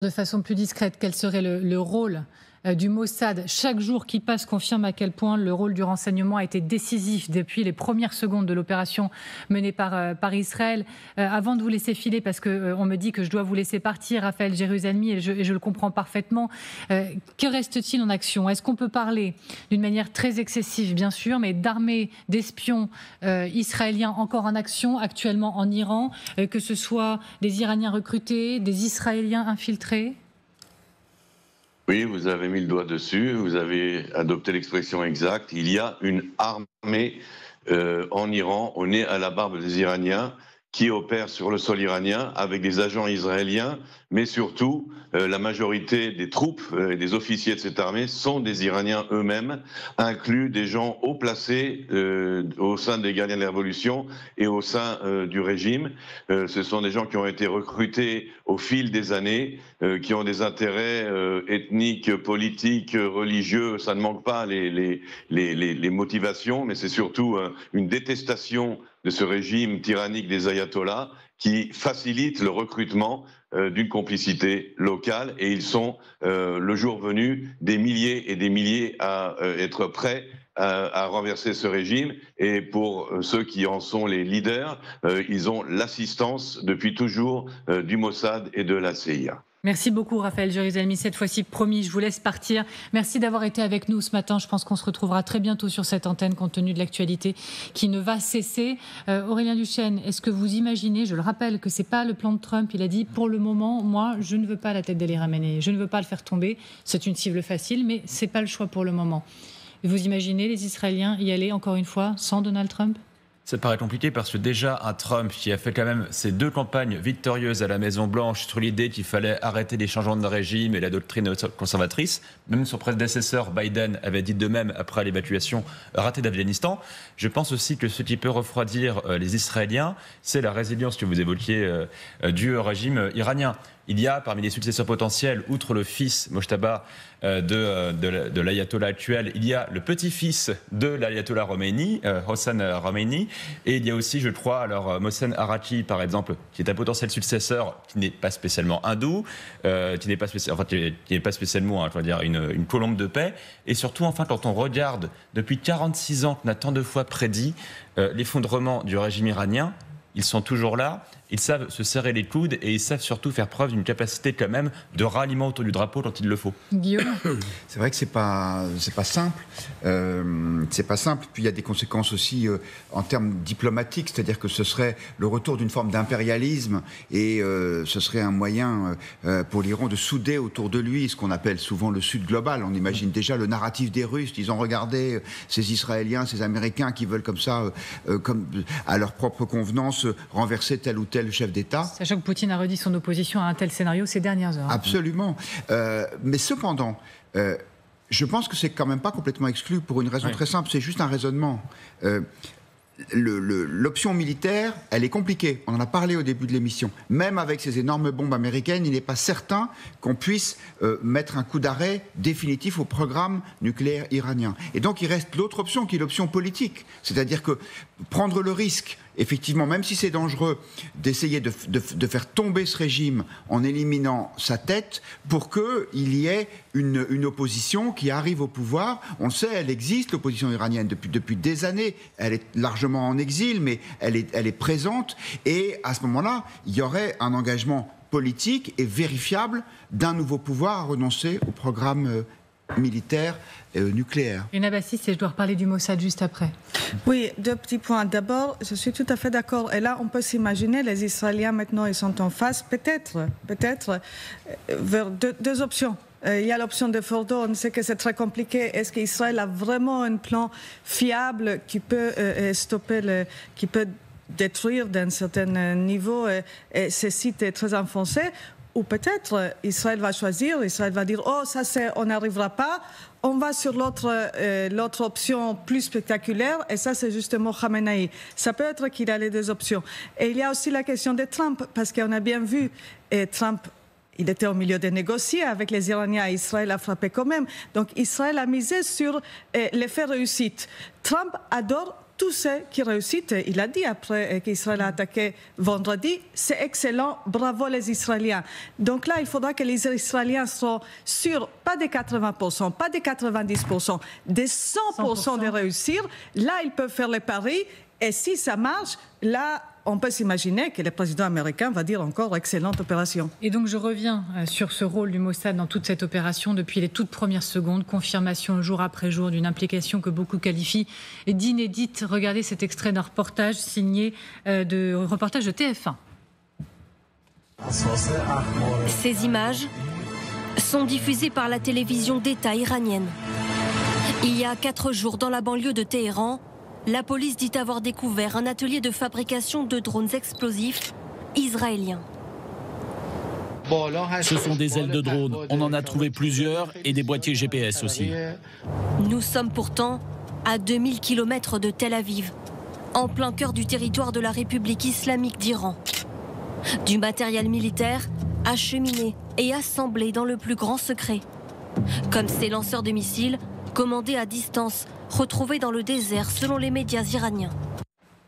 De façon plus discrète, quel serait le rôle du Mossad? Chaque jour qui passe confirme à quel point le rôle du renseignement a été décisif depuis les premières secondes de l'opération menée par Israël. Avant de vous laisser filer, parce qu'on me dit que je dois vous laisser partir, Raphaël Jérusalemi, et je le comprends parfaitement, que reste-t-il en action? Est-ce qu'on peut parler d'une manière très excessive, bien sûr, mais d'armées d'espions israéliens encore en action actuellement en Iran, que ce soit des Iraniens recrutés, des Israéliens infiltrés? Oui, vous avez mis le doigt dessus, vous avez adopté l'expression exacte. Il y a une armée en Iran, au nez à la barbe des Iraniens, qui opère sur le sol iranien avec des agents israéliens, mais surtout la majorité des troupes et des officiers de cette armée sont des Iraniens eux-mêmes, inclus des gens haut placés au sein des gardiens de la Révolution et au sein du régime. Ce sont des gens qui ont été recrutés au fil des années, qui ont des intérêts ethniques, politiques, religieux. Ça ne manque pas les motivations, mais c'est surtout une détestation de ce régime tyrannique des ayatollahs qui facilite le recrutement d'une complicité locale, et ils sont, le jour venu, des milliers et des milliers à être prêts à renverser ce régime. Et pour ceux qui en sont les leaders, ils ont l'assistance depuis toujours du Mossad et de la CIA. Merci beaucoup Raphaël Jérusalemi, cette fois-ci promis, je vous laisse partir. Merci d'avoir été avec nous ce matin, je pense qu'on se retrouvera très bientôt sur cette antenne compte tenu de l'actualité qui ne va cesser. Aurélien Duchesne, est-ce que vous imaginez, je le rappelle que c'est pas le plan de Trump, il a dit pour le moment, moi je ne veux pas la tête d'Ali Khamenei, je ne veux pas le faire tomber, c'est une cible facile mais c'est pas le choix pour le moment. Vous imaginez les Israéliens y aller encore une fois sans Donald Trump ? Ça paraît compliqué parce que déjà un Trump qui a fait quand même ses 2 campagnes victorieuses à la Maison-Blanche sur l'idée qu'il fallait arrêter les changements de régime et la doctrine conservatrice, même son prédécesseur Biden avait dit de même après l'évacuation ratée d'Afghanistan. Je pense aussi que ce qui peut refroidir les Israéliens, c'est la résilience que vous évoquiez du régime iranien. Il y a parmi les successeurs potentiels, outre le fils Mojtaba de l'ayatollah actuel, il y a le petit-fils de l'ayatollah Khomeini, Hossein Khomeini, et il y a aussi, je crois, alors Mohsen Araki, par exemple, qui est un potentiel successeur qui n'est pas spécialement hindou, qui n'est pas spécialement, je veux dire, une colombe de paix, et surtout, enfin, quand on regarde depuis 46 ans qu'on a tant de fois prédit l'effondrement du régime iranien, ils sont toujours là, ils savent se serrer les coudes et ils savent surtout faire preuve d'une capacité quand même de ralliement autour du drapeau quand il le faut. Guillaume ? C'est vrai que c'est pas simple. C'est pas simple. Puis il y a des conséquences aussi en termes diplomatiques, c'est-à-dire que ce serait le retour d'une forme d'impérialisme et ce serait un moyen pour l'Iran de souder autour de lui ce qu'on appelle souvent le Sud global. On imagine déjà le narratif des Russes, disant regardez ces Israéliens, ces Américains qui veulent comme ça, comme à leur propre convenance, renverser tel ou tel le chef d'État. Sachant que Poutine a redit son opposition à un tel scénario ces dernières heures. Absolument. Mais cependant, je pense que c'est quand même pas complètement exclu pour une raison très simple. C'est juste un raisonnement. L'option militaire, elle est compliquée. On en a parlé au début de l'émission. Même avec ces énormes bombes américaines, il n'est pas certain qu'on puisse mettre un coup d'arrêt définitif au programme nucléaire iranien. Et donc il reste l'autre option, qui est l'option politique. C'est-à-dire que prendre le risque, effectivement, même si c'est dangereux, d'essayer de faire tomber ce régime en éliminant sa tête pour qu'il y ait une opposition qui arrive au pouvoir. On le sait, elle existe, l'opposition iranienne, depuis des années. Elle est largement en exil, mais elle est présente. Et à ce moment-là, il y aurait un engagement politique et vérifiable d'un nouveau pouvoir à renoncer au programme militaire nucléaire. Rina Bassis, et je dois reparler du Mossad juste après. Oui, 2 petits points. D'abord, je suis tout à fait d'accord. Et là, on peut s'imaginer, les Israéliens maintenant, ils sont en face, peut-être, vers 2 options. Il y a l'option de Fordo, on sait que c'est très compliqué. Est-ce qu'Israël a vraiment un plan fiable qui peut qui peut détruire d'un certain niveau ces sites très enfoncés? Ou peut-être Israël va choisir, Israël va dire « Oh, ça on n'arrivera pas, on va sur l'autre option plus spectaculaire, et ça c'est justement Khamenei ». Ça peut être qu'il a les 2 options. Et il y a aussi la question de Trump, parce qu'on a bien vu, Trump, il était au milieu des négociés avec les Iraniens, et Israël a frappé quand même. Donc Israël a misé sur l'effet réussite. Trump adore tout ce qui réussit. Il a dit après qu'Israël a attaqué vendredi, c'est excellent, bravo les Israéliens. Donc là, il faudra que les Israéliens soient sûrs, pas des 80%, pas des 90%, des 100% de réussir. Là, ils peuvent faire les paris. Et si ça marche, là, on peut s'imaginer que le président américain va dire encore excellente opération. Et donc je reviens sur ce rôle du Mossad dans toute cette opération depuis les toutes premières secondes, confirmation jour après jour d'une implication que beaucoup qualifient d'inédite. Regardez cet extrait d'un reportage signé reportage de TF1. Ces images sont diffusées par la télévision d'État iranienne. Il y a 4 jours, dans la banlieue de Téhéran, la police dit avoir découvert un atelier de fabrication de drones explosifs israéliens. Ce sont des ailes de drone. On en a trouvé plusieurs et des boîtiers GPS aussi. Nous sommes pourtant à 2000 km de Tel Aviv, en plein cœur du territoire de la République islamique d'Iran. Du matériel militaire acheminé et assemblé dans le plus grand secret. Comme ces lanceurs de missiles commandés à distance, retrouvés dans le désert selon les médias iraniens.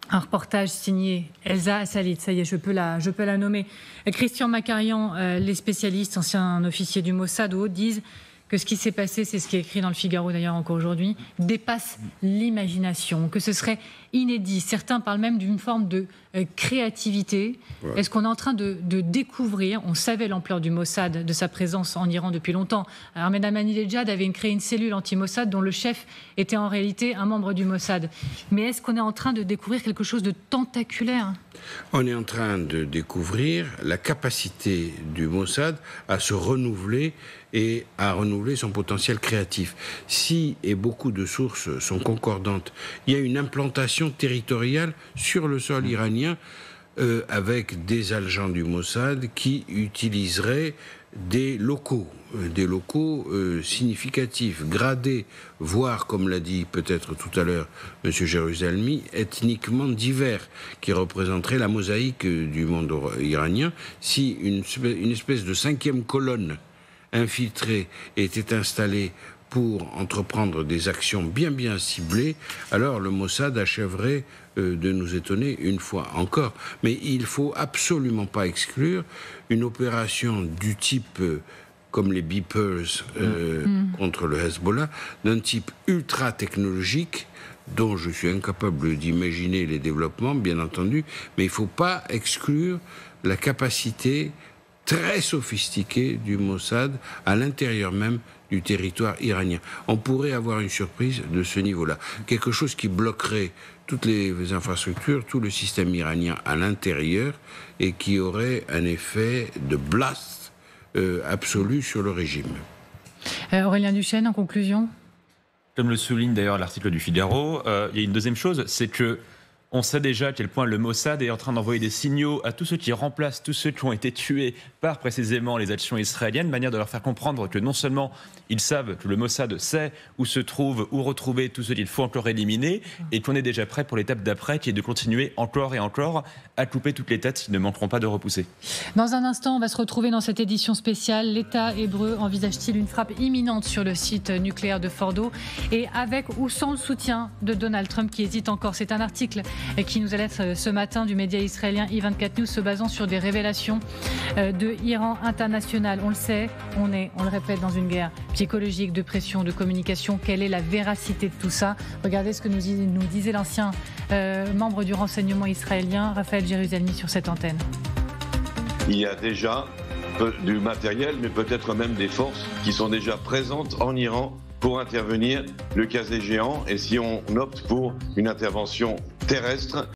Un reportage signé Elsa Assalit, ça y est, je peux la nommer. Christian Macarian, les spécialistes, anciens officiers du Mossad ou autres, disent que ce qui s'est passé, c'est ce qui est écrit dans le Figaro d'ailleurs encore aujourd'hui, dépasse l'imagination, que ce serait inédit. Certains parlent même d'une forme de créativité. Ouais. Est-ce qu'on est en train de découvrir, on savait l'ampleur du Mossad, de sa présence en Iran depuis longtemps. Ahmed Ahmadinejad avait créé une cellule anti-Mossad dont le chef était en réalité un membre du Mossad. Mais est-ce qu'on est en train de découvrir quelque chose de tentaculaire ? On est en train de découvrir la capacité du Mossad à se renouveler et à renouveler son potentiel créatif. Si, et beaucoup de sources sont concordantes, il y a une implantation territoriale sur le sol iranien avec des agents du Mossad qui utiliseraient des locaux significatifs, gradés, voire, comme l'a dit peut-être tout à l'heure M. Jérusalemi, ethniquement divers, qui représenteraient la mosaïque du monde iranien. Si une espèce de 5e colonne infiltrée était installée pour entreprendre des actions bien ciblées, alors le Mossad achèverait de nous étonner une fois encore. Mais il ne faut absolument pas exclure une opération du type, comme les Beepers contre le Hezbollah, d'un type ultra technologique, dont je suis incapable d'imaginer les développements, bien entendu, mais il ne faut pas exclure la capacité très sophistiquée du Mossad à l'intérieur même du territoire iranien. On pourrait avoir une surprise de ce niveau-là. Quelque chose qui bloquerait toutes les infrastructures, tout le système iranien à l'intérieur et qui aurait un effet de blast absolu sur le régime. Aurélien Duchesne, en conclusion ? Comme le souligne d'ailleurs l'article du Figaro, il y a une deuxième chose, c'est que on sait déjà à quel point le Mossad est en train d'envoyer des signaux à tous ceux qui remplacent tous ceux qui ont été tués par précisément les actions israéliennes, manière de leur faire comprendre que non seulement ils savent que le Mossad sait où se trouvent, où retrouver tous ceux qu'il faut encore éliminer, et qu'on est déjà prêt pour l'étape d'après, qui est de continuer encore et encore à couper toutes les têtes qui ne manqueront pas de repousser. Dans un instant, on va se retrouver dans cette édition spéciale. L'État hébreu envisage-t-il une frappe imminente sur le site nucléaire de Fordo, et avec ou sans le soutien de Donald Trump qui hésite encore. C'est un article qui nous alerte ce matin du média israélien I24 News, se basant sur des révélations de Iran International. On le sait, on le répète, dans une guerre psychologique, de pression, de communication. Quelle est la véracité de tout ça ? Regardez ce que nous disait l'ancien membre du renseignement israélien, Raphaël Jérusalemi, sur cette antenne. Il y a déjà du matériel, mais peut-être même des forces qui sont déjà présentes en Iran pour intervenir le cas échéant, et si on opte pour une intervention terrestre.